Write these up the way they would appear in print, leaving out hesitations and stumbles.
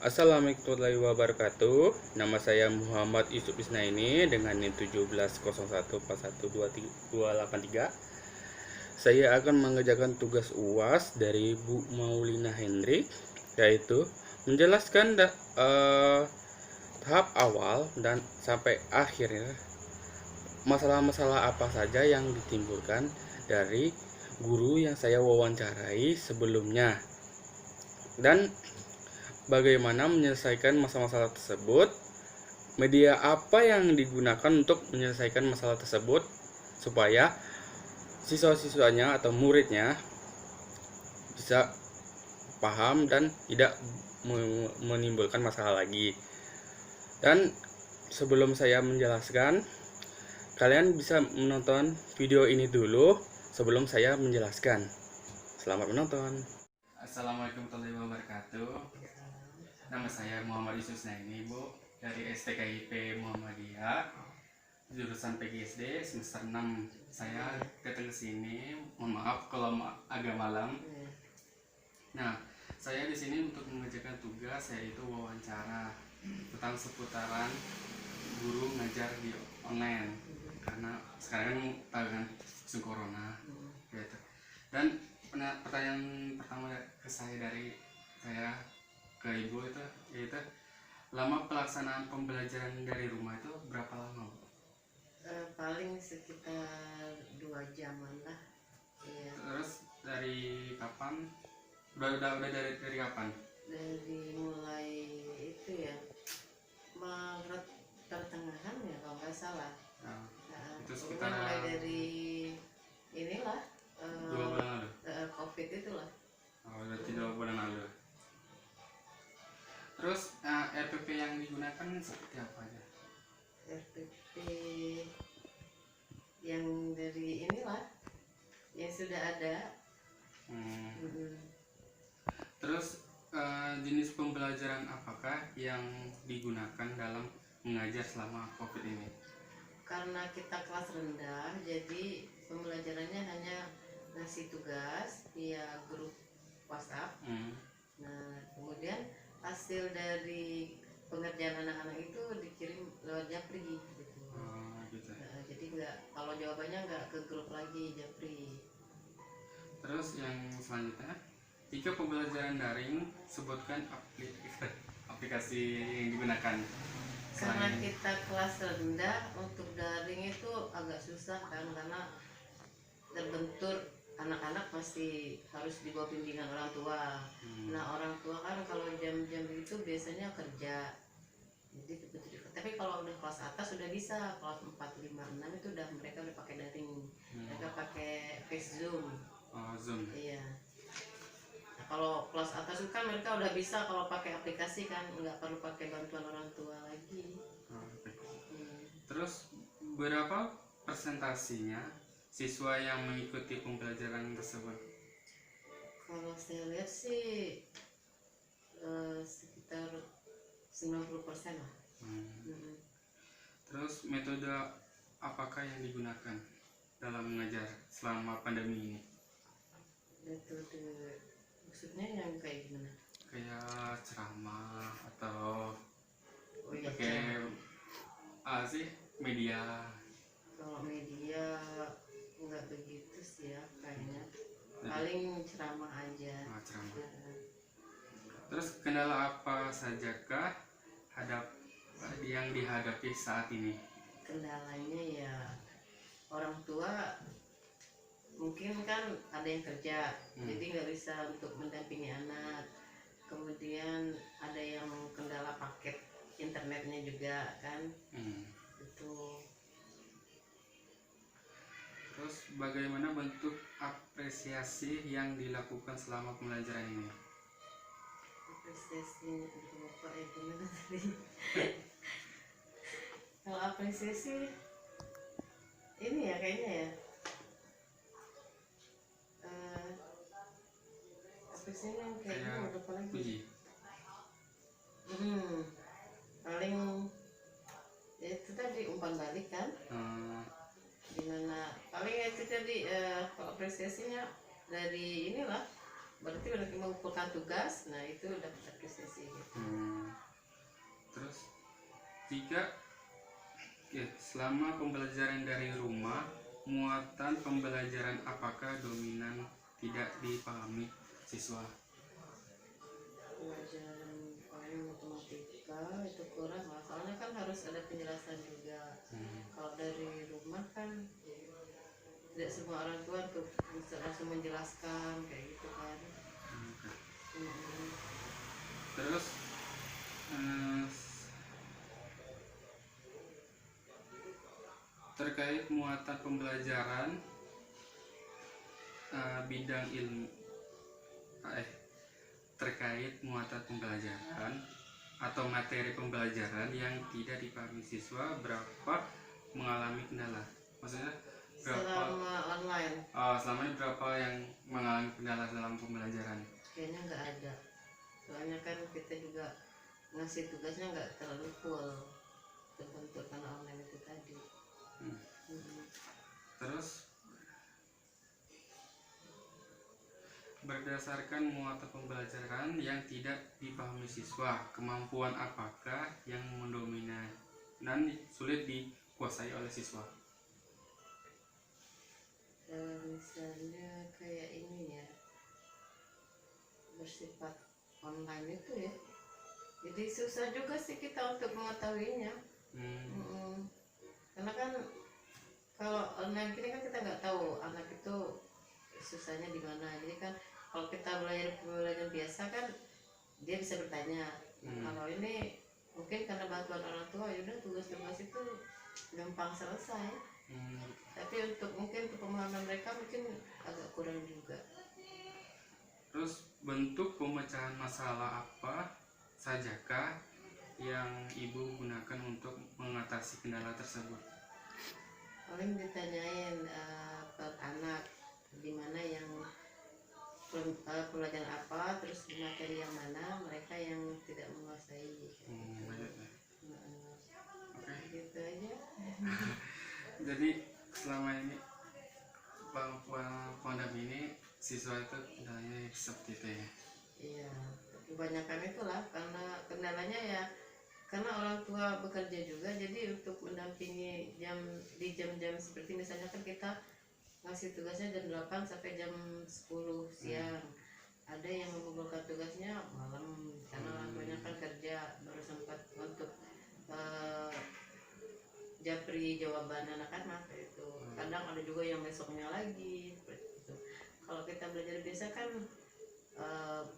Assalamualaikum warahmatullahi wabarakatuh. Nama saya Muhammad Yusuf Isnaini dengan NIM 17014123. Saya akan mengerjakan tugas UAS dari Bu Maulina Hendrik, yaitu menjelaskan tahap awal dan sampai akhirnya masalah-masalah apa saja yang ditimbulkan dari guru yang saya wawancarai sebelumnya, dan bagaimana menyelesaikan masalah-masalah tersebut, media apa yang digunakan untuk menyelesaikan masalah tersebut, supaya siswa-siswanya atau muridnya bisa paham dan tidak menimbulkan masalah lagi. Dan sebelum saya menjelaskan, kalian bisa menonton video ini dulu sebelum saya menjelaskan. Selamat menonton. Assalamualaikum warahmatullahi wabarakatuh. Nama saya Muhammad Yusuf Isnaini, Bu, dari STKIP Muhammadiyah, jurusan PGSD semester 6. Saya datang ke sini, mohon maaf kalau agak malam. Nah, saya di sini untuk mengerjakan tugas, yaitu wawancara tentang seputaran guru ngajar di online, karena sekarang tahu kan musim corona gitu. Dan pertanyaan pertama ke saya dari saya ke ibu itu yaitu, lama pelaksanaan pembelajaran dari rumah itu berapa lama, Bu? Paling sekitar 2 jaman lah. Iya. Terus dari kapan? Udah dari kapan? Dari mulai itu ya, Maret pertengahan ya kalau nggak salah. Nah, itu Pokoknya sekitar mulai dari inilah 2 bulan lalu. COVID itulah. Oh, berarti 2 bulan lalu. Terus RPP yang digunakan seperti apa aja? RPP yang dari inilah yang sudah ada. Terus jenis pembelajaran apakah yang digunakan dalam mengajar selama COVID ini? Karena kita kelas rendah, jadi pembelajarannya hanya ngasih tugas via grup WhatsApp. Nah, kemudian hasil dari pengerjaan anak-anak itu dikirim lewat Japri gitu. Gitu. Jadi nggak, kalau jawabannya nggak ke grup lagi, Japri. Terus yang selanjutnya, jika pembelajaran daring, sebutkan aplikasi yang digunakan. Karena kita kelas rendah, untuk daring itu agak susah kan, karena terbentur anak-anak masih harus di bawah bimbingan orang tua. Nah, orang tua kan kalau jam-jam itu biasanya kerja, jadi tapi kalau udah kelas atas sudah bisa, kelas 4, 5, 6 itu udah mereka udah pakai daring. Mereka pakai face zoom. Zoom. Iya. Nah, kalau kelas atas itu kan mereka udah bisa kalau pakai aplikasi kan, nggak perlu pakai bantuan orang tua lagi. Terus berapa persentasinya siswa yang mengikuti pembelajaran tersebut? Kalau saya lihat sih sekitar 90% lah. Terus metode apakah yang digunakan dalam mengajar selama pandemi ini? Metode maksudnya yang kayak gimana? Kayak ceramah atau pakai sih media? Kalau media nggak begitu sih ya kayaknya, paling ceramah aja. Ceramah. Terus kendala apa sajakah yang dihadapi saat ini? Kendalanya ya orang tua mungkin kan ada yang kerja, jadi nggak bisa untuk mendampingi anak. Kemudian ada yang kendala paket internetnya juga kan. Itu. Terus bagaimana bentuk apresiasi yang dilakukan selama pembelajaran ini? Apresiasi apa ya, gimana tadi? Kalau apresiasi ini ya kayaknya ya, apresiasi yang kayaknya apa lagi? Puji. Paling ya itu tadi umpan balik kan. Gimana paling itu tadi kalau apresiasinya dari inilah, berarti udah mengumpulkan tugas, nah itu dapat apresiasi gitu. Tiga, selama pembelajaran dari rumah, muatan pembelajaran apakah dominan tidak dipahami siswa? Pelajaran paling matematika itu kurang lah, soalnya kan harus ada penjelasan juga. Kalau dari rumah kan tidak semua orang tua tuh bisa langsung menjelaskan kayak gitu kan. Terus terkait muatan pembelajaran bidang ilmu terkait muatan pembelajaran atau materi pembelajaran yang tidak dipahami siswa, berapa mengalami kendala? Maksudnya berapa Selama online selama ini berapa yang mengalami kendala dalam pembelajaran? kayaknya nggak ada, soalnya kan kita juga ngasih tugasnya nggak terlalu full, terbentuk karena online itu tadi. Terus berdasarkan muatan pembelajaran yang tidak dipahami siswa, kemampuan apakah yang mendominan dan sulit dikuasai oleh siswa? Misalnya kayak ini ya, bersifat online itu ya, jadi susah juga sih kita untuk mengetahuinya. Karena kan kalau online ini kan kita nggak tahu anak itu susahnya di mana. Jadi kan kalau kita belajar biasa kan dia bisa bertanya. Kalau ini mungkin karena bantuan orang tua, yaudah tugas-tugas itu gampang selesai. Tapi mungkin untuk pemahaman mereka mungkin agak kurang juga. Terus bentuk pemecahan masalah apa sajakah yang ibu gunakan untuk mengatasi kendala tersebut? Paling ditanyain per anak di mana yang pelajaran apa, terus di materi yang mana mereka yang tidak menguasai. Gitu aja. Jadi selama ini pandemi ini siswa itu kendalanya seperti itu ya? Iya, kebanyakan itulah karena kendalanya ya karena orang tua bekerja juga, jadi untuk mendampingi di jam-jam seperti misalnya kan kita ngasih tugasnya jam 8 sampai jam 10 siang. Ada yang mengumpulkan tugasnya malam karena orang tuanya kan kerja, baru sempat untuk japri jawaban anak-anak itu. Kadang ada juga yang besoknya lagi seperti itu. Kalau kita belajar biasa kan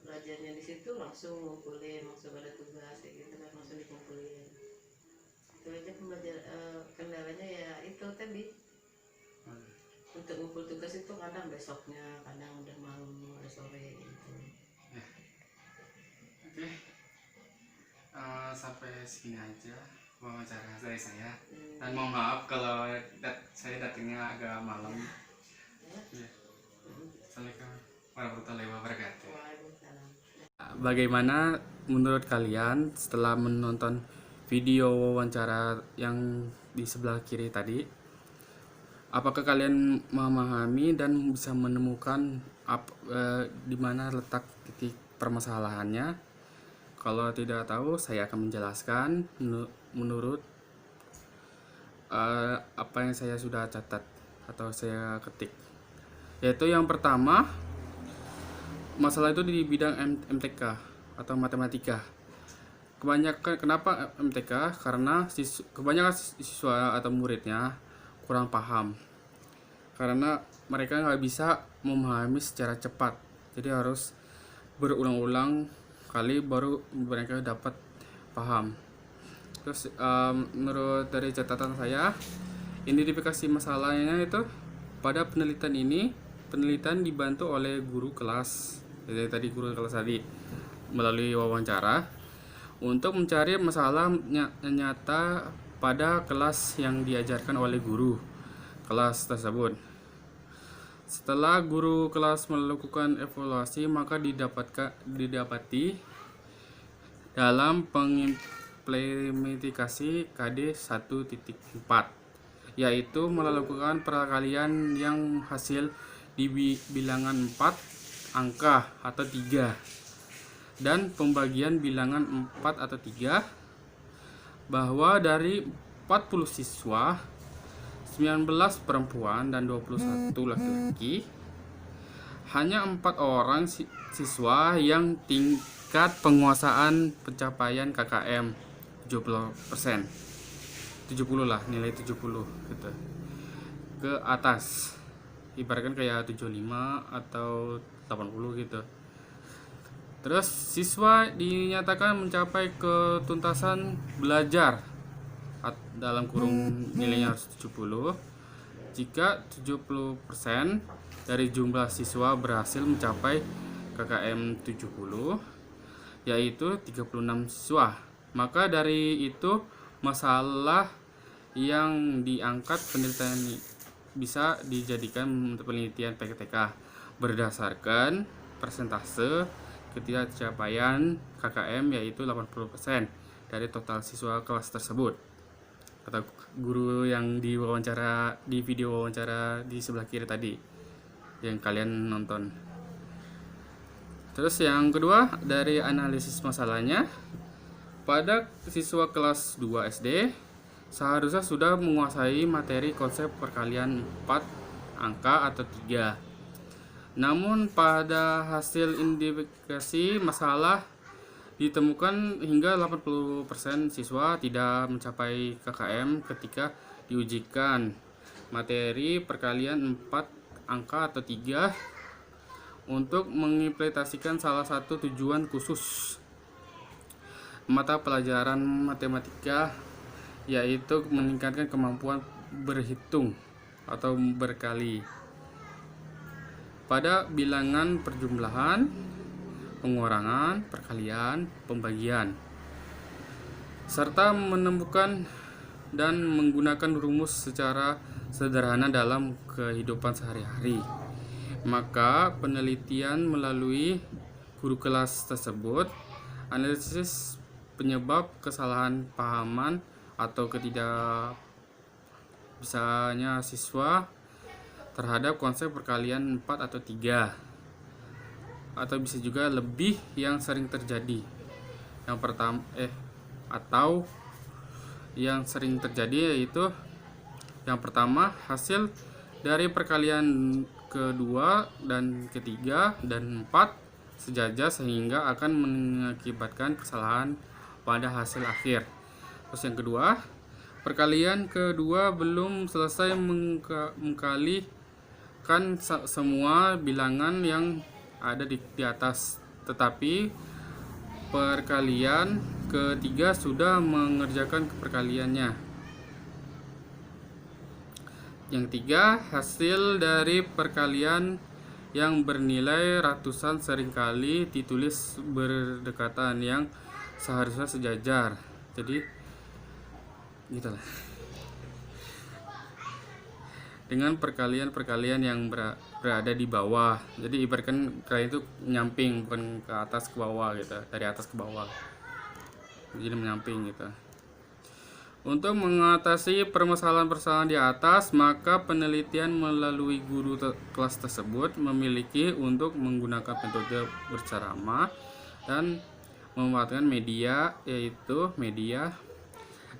belajarnya di situ langsung ngumpulin, langsung ada tugas kayak gitu kan, langsung dikumpulin. Itu aja kendalanya ya itu tadi. Untuk ngumpul tugas itu kadang besoknya, kadang udah malam, udah sore gitu. Oke. Sampai segini aja wawancara dari saya. Dan mohon maaf kalau saya datangnya agak malam. Assalamualaikum warahmatullahi wabarakatuh. Waalaikumsalam. Bagaimana menurut kalian setelah menonton video wawancara yang di sebelah kiri tadi? Apakah kalian memahami dan bisa menemukan di mana letak titik permasalahannya? Kalau tidak tahu, saya akan menjelaskan menurut apa yang saya sudah catat atau saya ketik. Yaitu yang pertama, masalah itu di bidang MTK atau matematika. Kebanyakan kenapa MTK? Karena kebanyakan siswa atau muridnya kurang paham. Karena mereka nggak bisa memahami secara cepat. Jadi harus berulang-ulang kali baru mereka dapat paham. Terus menurut dari catatan saya, identifikasi masalahnya itu pada penelitian dibantu oleh guru kelas. Jadi tadi guru kelas tadi melalui wawancara untuk mencari masalah nyata pada kelas yang diajarkan oleh guru kelas tersebut. Setelah guru kelas melakukan evaluasi, maka didapati dalam pengimplementasi KD 1.4, yaitu melakukan perkalian yang hasil di bilangan 4 angka atau 3 dan pembagian bilangan 4 atau 3 bahwa dari 40 siswa, 19 perempuan dan 21 laki-laki, hanya 4 orang siswa yang tingkat penguasaan pencapaian KKM 70%. 70 lah, nilai 70 gitu. Ke atas. Ibaratkan kayak 75 atau 80 gitu. Terus siswa dinyatakan mencapai ketuntasan belajar dalam kurung nilainya harus 70 jika 70% dari jumlah siswa berhasil mencapai KKM 70, yaitu 36 siswa. Maka dari itu masalah yang diangkat penelitian bisa dijadikan untuk penelitian PTK berdasarkan persentase ketidakcapaian KKM, yaitu 80% dari total siswa kelas tersebut, kata guru yang diwawancara di video wawancara di sebelah kiri tadi yang kalian nonton. Terus yang kedua, dari analisis masalahnya, pada siswa kelas 2 SD seharusnya sudah menguasai materi konsep perkalian 4 angka atau 3. Namun pada hasil identifikasi masalah ditemukan hingga 80% siswa tidak mencapai KKM ketika diujikan materi perkalian 4 angka atau 3 untuk mengimplementasikan salah satu tujuan khusus mata pelajaran matematika, yaitu meningkatkan kemampuan berhitung atau berkali pada bilangan perjumlahan, pengurangan, perkalian, pembagian, serta menemukan dan menggunakan rumus secara sederhana dalam kehidupan sehari-hari. Maka penelitian melalui guru kelas tersebut, analisis penyebab kesalahan pahaman atau ketidakbisaannya siswa terhadap konsep perkalian 4 atau 3, atau bisa juga lebih yang sering terjadi. Yang pertama yang sering terjadi yaitu yang pertama, hasil dari perkalian kedua dan ketiga dan 4 sejajar sehingga akan mengakibatkan kesalahan pada hasil akhir. Terus yang kedua, perkalian kedua belum selesai mengkalikan semua bilangan yang ada di atas, tetapi perkalian ketiga sudah mengerjakan perkaliannya. Yang tiga, hasil dari perkalian yang bernilai ratusan seringkali ditulis berdekatan yang seharusnya sejajar. Jadi gitulah. Dengan perkalian-perkalian yang berada di bawah. Jadi ibaratkan kalian itu menyamping, bukan ke atas ke bawah gitu, dari atas ke bawah. Jadi menyamping gitu. Untuk mengatasi permasalahan-permasalahan di atas, maka penelitian melalui guru kelas tersebut memiliki untuk menggunakan metode bercerama dan memanfaatkan media, yaitu media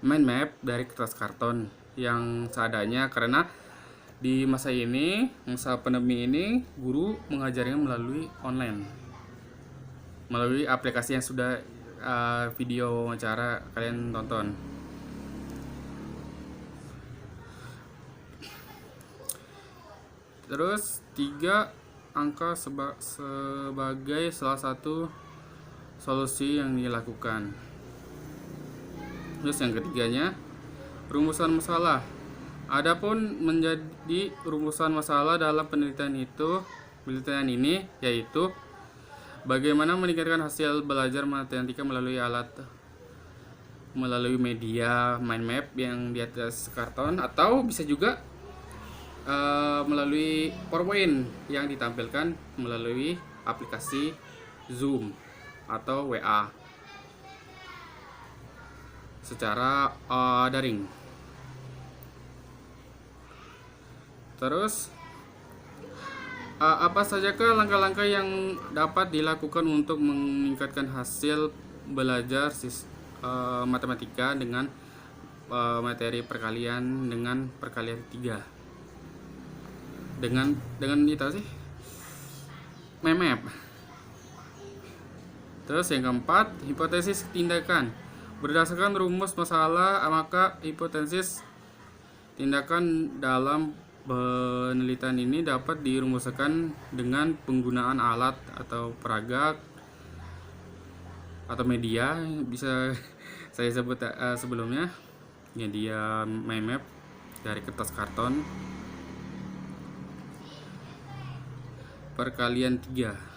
mind map dari kertas karton yang seadanya, karena di masa pandemi ini, guru mengajarnya melalui online, melalui aplikasi yang sudah video wawancara kalian tonton. Terus 3 angka sebagai salah satu solusi yang dilakukan. Terus yang ketiganya, rumusan masalah. Adapun menjadi rumusan masalah dalam penelitian ini yaitu bagaimana meningkatkan hasil belajar matematika melalui media mind map yang di atas karton, atau bisa juga melalui PowerPoint yang ditampilkan melalui aplikasi Zoom atau WA secara daring. Terus apa sajakah langkah-langkah yang dapat dilakukan untuk meningkatkan hasil belajar matematika dengan materi perkalian dengan perkalian 3 dengan itu sih memep. Terus yang keempat, hipotesis tindakan. Berdasarkan rumus masalah, maka hipotesis tindakan dalam penelitian ini dapat dirumuskan dengan penggunaan alat atau peragak atau media, bisa saya sebut sebelumnya, media memep dari kertas karton perkalian 3.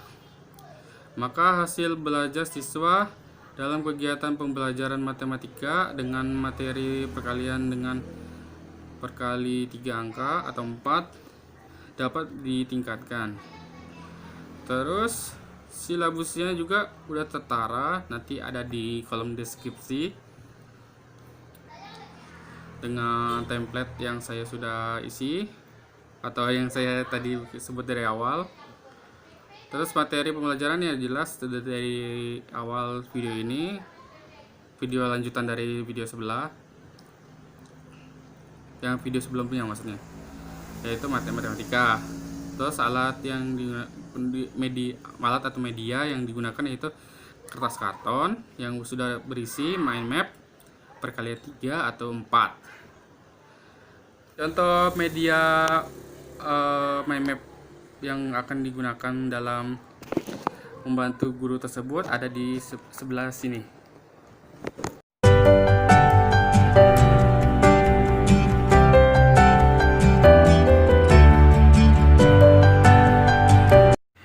Maka hasil belajar siswa dalam kegiatan pembelajaran matematika dengan materi perkalian dengan perkali 3 angka atau 4 dapat ditingkatkan. Terus silabusnya juga udah tertara, nanti ada di kolom deskripsi dengan template yang saya sudah isi atau yang saya tadi sebut dari awal. Terus materi pembelajaran ya jelas sudah dari awal video ini, video lanjutan dari video sebelah, yang video sebelumnya maksudnya, yaitu matematika. Terus alat atau media yang digunakan yaitu kertas karton yang sudah berisi mind map perkalian 3 atau 4. Contoh media mind map yang akan digunakan dalam membantu guru tersebut ada di sebelah sini.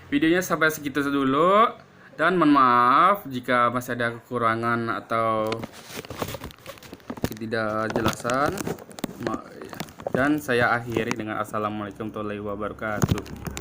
Videonya sampai segitu dulu, dan mohon maaf jika masih ada kekurangan atau ketidakjelasan. Dan saya akhiri dengan assalamualaikum warahmatullahi wabarakatuh.